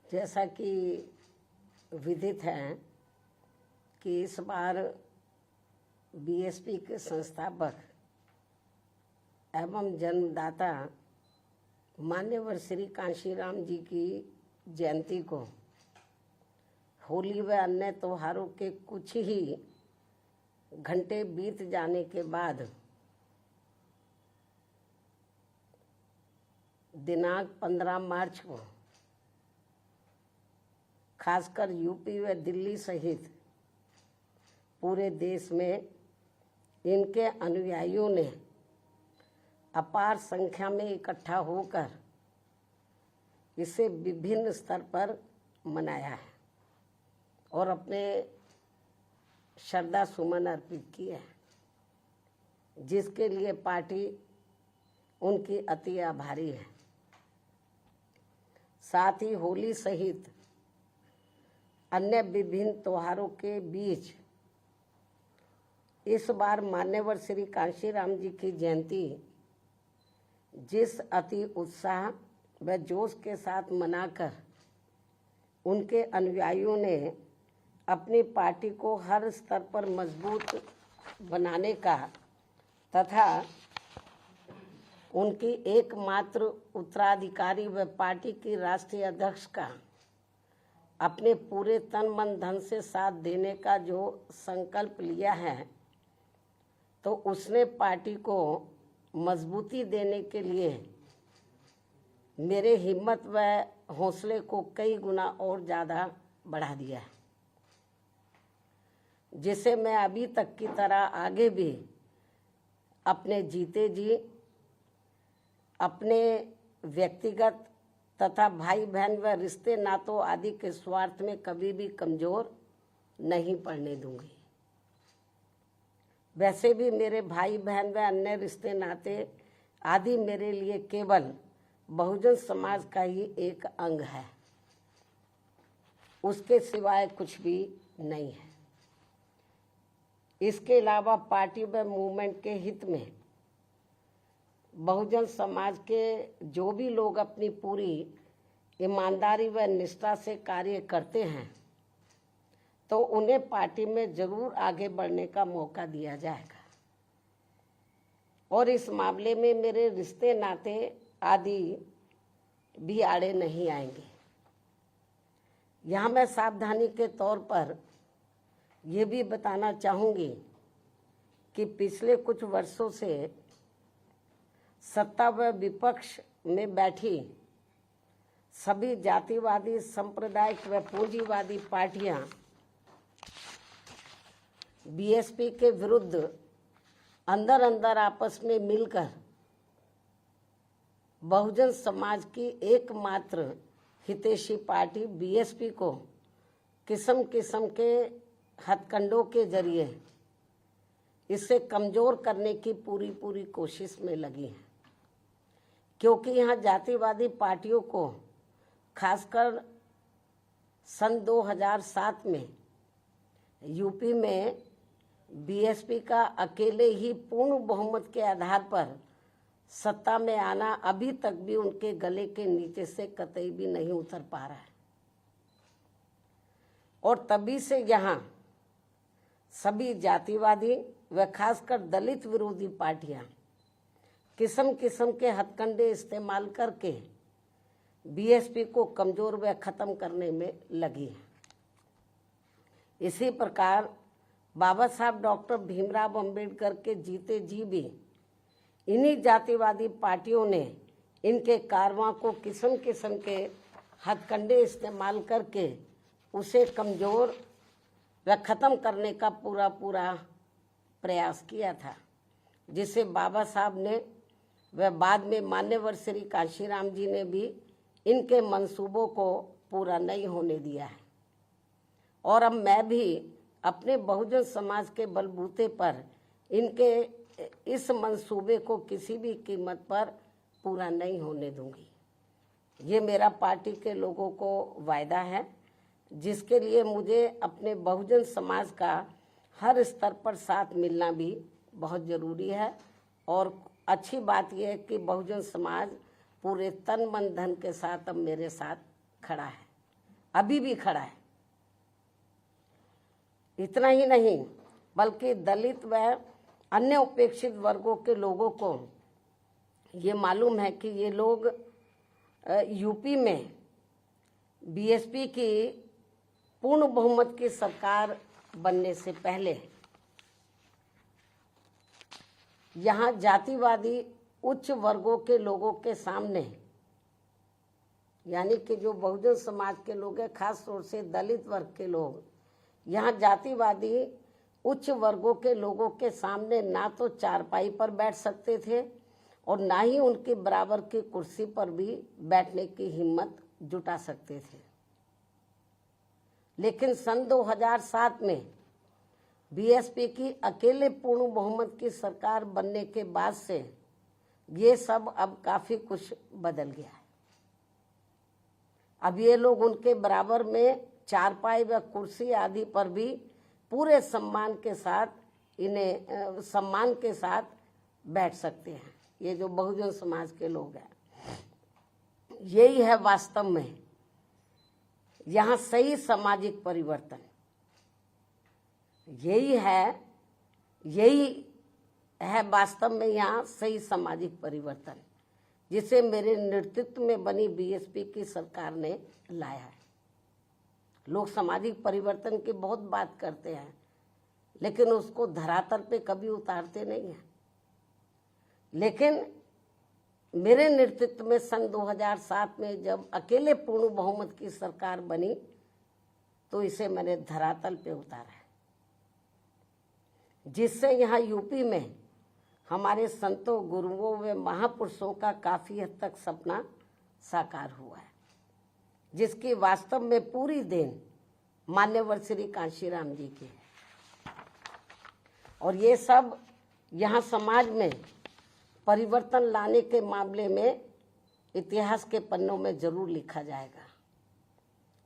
जैसा कि विदित है कि इस बार बीएसपी के संस्थापक एवं जन्मदाता मान्यवर श्री कांशीराम जी की जयंती को होली व अन्य त्योहारों के कुछ ही घंटे बीत जाने के बाद दिनांक 15 मार्च को खासकर यूपी व दिल्ली सहित पूरे देश में इनके अनुयायियों ने अपार संख्या में इकट्ठा होकर इसे विभिन्न स्तर पर मनाया है और अपने श्रद्धा सुमन अर्पित किए हैं, जिसके लिए पार्टी उनकी अति आभारी है। साथ ही होली सहित अन्य विभिन्न त्योहारों के बीच इस बार मान्यवर श्री कांशीराम जी की जयंती जिस अति उत्साह व जोश के साथ मनाकर उनके अनुयायियों ने अपनी पार्टी को हर स्तर पर मजबूत बनाने का तथा उनकी एकमात्र उत्तराधिकारी व पार्टी की राष्ट्रीय अध्यक्ष का अपने पूरे तन मन धन से साथ देने का जो संकल्प लिया है, तो उसने पार्टी को मजबूती देने के लिए मेरे हिम्मत व हौसले को कई गुना और ज़्यादा बढ़ा दिया है, जिसे मैं अभी तक की तरह आगे भी अपने जीते जी अपने व्यक्तिगत तथा भाई बहन व रिश्ते नातों आदि के स्वार्थ में कभी भी कमज़ोर नहीं पड़ने दूंगी। वैसे भी मेरे भाई बहन व अन्य रिश्ते नाते आदि मेरे लिए केवल बहुजन समाज का ही एक अंग है, उसके सिवाय कुछ भी नहीं है। इसके अलावा पार्टी व मूवमेंट के हित में बहुजन समाज के जो भी लोग अपनी पूरी ईमानदारी व निष्ठा से कार्य करते हैं, तो उन्हें पार्टी में जरूर आगे बढ़ने का मौका दिया जाएगा और इस मामले में मेरे रिश्ते नाते आदि भी आड़े नहीं आएंगे। यहाँ मैं सावधानी के तौर पर ये भी बताना चाहूँगी कि पिछले कुछ वर्षों से सत्ता व विपक्ष में बैठी सभी जातिवादी सांप्रदायिक व पूंजीवादी पार्टियां बीएसपी के विरुद्ध अंदर अंदर आपस में मिलकर बहुजन समाज की एकमात्र हितैषी पार्टी बीएसपी को किस्म किस्म के हथकंडों के जरिए इसे कमज़ोर करने की पूरी कोशिश में लगी है, क्योंकि यहाँ जातिवादी पार्टियों को खासकर सन 2007 में यूपी में बीएसपी का अकेले ही पूर्ण बहुमत के आधार पर सत्ता में आना अभी तक भी उनके गले के नीचे से कतई भी नहीं उतर पा रहा है और तभी से यहाँ सभी जातिवादी व खासकर दलित विरोधी पार्टियां किस्म किस्म के हथकंडे इस्तेमाल करके बीएसपी को कमज़ोर व ख़त्म करने में लगी है। इसी प्रकार बाबा साहब डॉक्टर भीमराव अंबेडकर के जीते जी भी इन्हीं जातिवादी पार्टियों ने इनके कारवां को किस्म किस्म के हथकंडे इस्तेमाल करके उसे कमज़ोर व ख़त्म करने का पूरा प्रयास किया था, जिसे बाबा साहब ने व बाद में मान्यवर श्री कांशीराम जी ने भी इनके मंसूबों को पूरा नहीं होने दिया है। और अब मैं भी अपने बहुजन समाज के बलबूते पर इनके इस मंसूबे को किसी भी कीमत पर पूरा नहीं होने दूंगी। ये मेरा पार्टी के लोगों को वायदा है, जिसके लिए मुझे अपने बहुजन समाज का हर स्तर पर साथ मिलना भी बहुत ज़रूरी है। और अच्छी बात यह है कि बहुजन समाज पूरे तन मन धन के साथ अब मेरे साथ खड़ा है। अभी भी खड़ा है। इतना ही नहीं बल्कि दलित व अन्य उपेक्षित वर्गों के लोगों को ये मालूम है कि ये लोग यूपी में बीएसपी की पूर्ण बहुमत की सरकार बनने से पहले यहाँ जातिवादी उच्च वर्गों के लोगों के सामने, यानी कि जो बहुजन समाज के लोग हैं, खास तौर से दलित वर्ग के लोग, यहाँ जातिवादी उच्च वर्गों के लोगों के सामने ना तो चारपाई पर बैठ सकते थे और ना ही उनके बराबर की कुर्सी पर भी बैठने की हिम्मत जुटा सकते थे। लेकिन सन 2007 में बीएसपी की अकेले पूर्ण बहुमत की सरकार बनने के बाद से ये सब अब काफी कुछ बदल गया है। अब ये लोग उनके बराबर में चारपाई व कुर्सी आदि पर भी पूरे सम्मान के साथ बैठ सकते हैं। ये जो बहुजन समाज के लोग हैं, यही है वास्तव में यहाँ सही सामाजिक परिवर्तन। यही है वास्तव में यहाँ सही सामाजिक परिवर्तन, जिसे मेरे नेतृत्व में बनी बीएसपी की सरकार ने लाया है। लोग सामाजिक परिवर्तन की बहुत बात करते हैं, लेकिन उसको धरातल पे कभी उतारते नहीं हैं। लेकिन मेरे नेतृत्व में सन 2007 में जब अकेले पूर्ण बहुमत की सरकार बनी तो इसे मैंने धरातल पे उतारा है, जिससे यहाँ यूपी में हमारे संतों, गुरुओं व महापुरुषों का काफी हद तक सपना साकार हुआ है, जिसकी वास्तव में पूरी देन मान्यवर श्री कांशीराम जी की है। और ये सब यहाँ समाज में परिवर्तन लाने के मामले में इतिहास के पन्नों में जरूर लिखा जाएगा।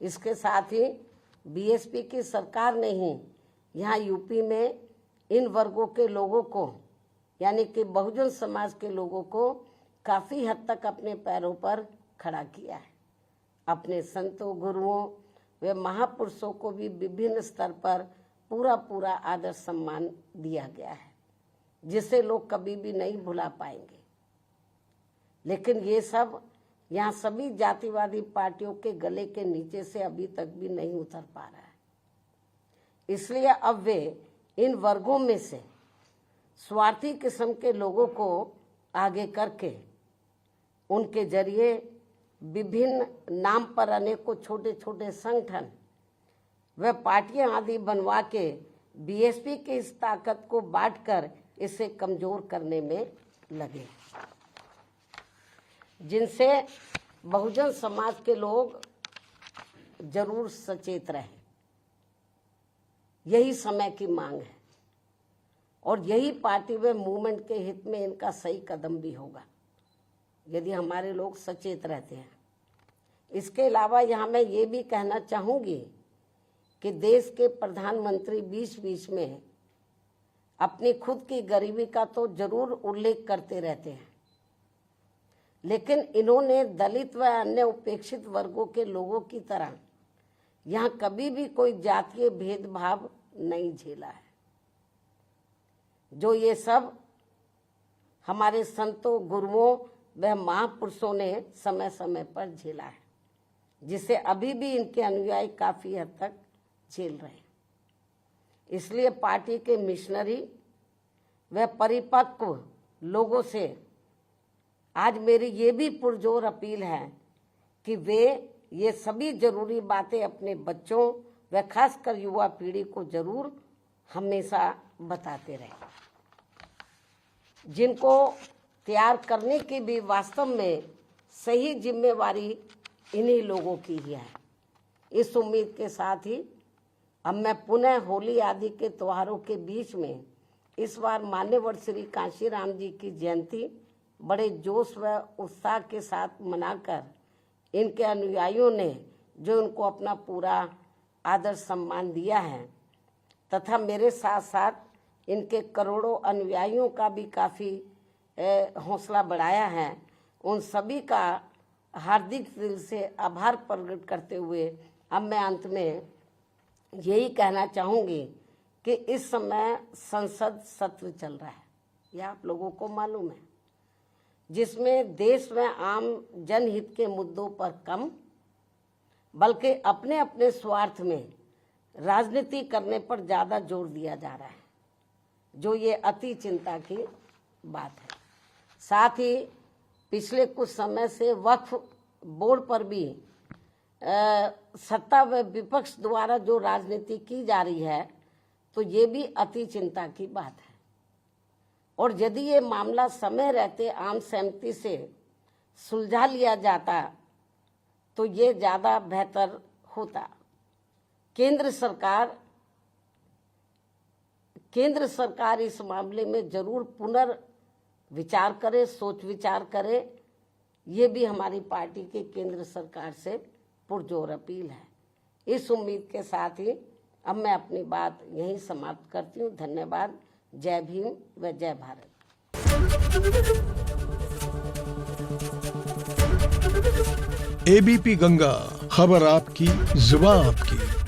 इसके साथ ही बीएसपी की सरकार ने ही यहाँ यूपी में इन वर्गों के लोगों को, यानी कि बहुजन समाज के लोगों को काफी हद तक अपने पैरों पर खड़ा किया है। अपने संतों, गुरुओं व महापुरुषों को भी विभिन्न स्तर पर पूरा आदर सम्मान दिया गया है, जिसे लोग कभी भी नहीं भुला पाएंगे। लेकिन ये सब यहाँ सभी जातिवादी पार्टियों के गले के नीचे से अभी तक भी नहीं उतर पा रहा है। इसलिए अब वे इन वर्गों में से स्वार्थी किस्म के लोगों को आगे करके उनके जरिए विभिन्न नाम पर अनेकों छोटे छोटे संगठन व पार्टियां आदि बनवा के बीएसपी की इस ताकत को बांटकर इसे कमजोर करने में लगे, जिनसे बहुजन समाज के लोग जरूर सचेत रहे। यही समय की मांग है और यही पार्टी व मूवमेंट के हित में इनका सही कदम भी होगा, यदि हमारे लोग सचेत रहते हैं। इसके अलावा यहाँ मैं ये भी कहना चाहूँगी कि देश के प्रधानमंत्री बीच बीच में अपनी खुद की गरीबी का तो जरूर उल्लेख करते रहते हैं, लेकिन इन्होंने दलित व अन्य उपेक्षित वर्गों के लोगों की तरह यहाँ कभी भी कोई जातीय भेदभाव नहीं झेला है, जो ये सब हमारे संतों, गुरुओं व महापुरुषों ने समय समय पर झेला है, जिसे अभी भी इनके अनुयायी काफी हद तक झेल रहे हैं। इसलिए पार्टी के मिशनरी व परिपक्व लोगों से आज मेरी ये भी पुरजोर अपील है कि वे ये सभी जरूरी बातें अपने बच्चों व खासकर युवा पीढ़ी को जरूर हमेशा बताते रहें, जिनको तैयार करने की भी वास्तव में सही जिम्मेवारी इन्हीं लोगों की ही है। इस उम्मीद के साथ ही अब मैं पुनः होली आदि के त्योहारों के बीच में इस बार मान्यवर श्री कांशीराम जी की जयंती बड़े जोश व उत्साह के साथ मनाकर इनके अनुयायियों ने जो उनको अपना पूरा आदर सम्मान दिया है तथा मेरे साथ साथ इनके करोड़ों अनुयायियों का भी काफ़ी हौसला बढ़ाया है, उन सभी का हार्दिक दिल से आभार प्रकट करते हुए अब मैं अंत में यही कहना चाहूँगी कि इस समय संसद सत्र चल रहा है, यह आप लोगों को मालूम है, जिसमें देश में आम जनहित के मुद्दों पर कम बल्कि अपने अपने स्वार्थ में राजनीति करने पर ज़्यादा जोर दिया जा रहा है, जो ये अति चिंता की बात है। साथ ही पिछले कुछ समय से वक्फ बोर्ड पर भी सत्ता व विपक्ष द्वारा जो राजनीति की जा रही है, तो ये भी अति चिंता की बात है। और यदि ये मामला समय रहते आम सहमति से सुलझा लिया जाता तो ये ज़्यादा बेहतर होता। केंद्र सरकार इस मामले में जरूर पुनर्विचार करे, सोच विचार करे, ये भी हमारी पार्टी की केंद्र सरकार से पुरजोर अपील है। इस उम्मीद के साथ ही अब मैं अपनी बात यहीं समाप्त करती हूँ। धन्यवाद। जय भीम व जय भारत। एबीपी गंगा, खबर आपकी, जुबान आपकी।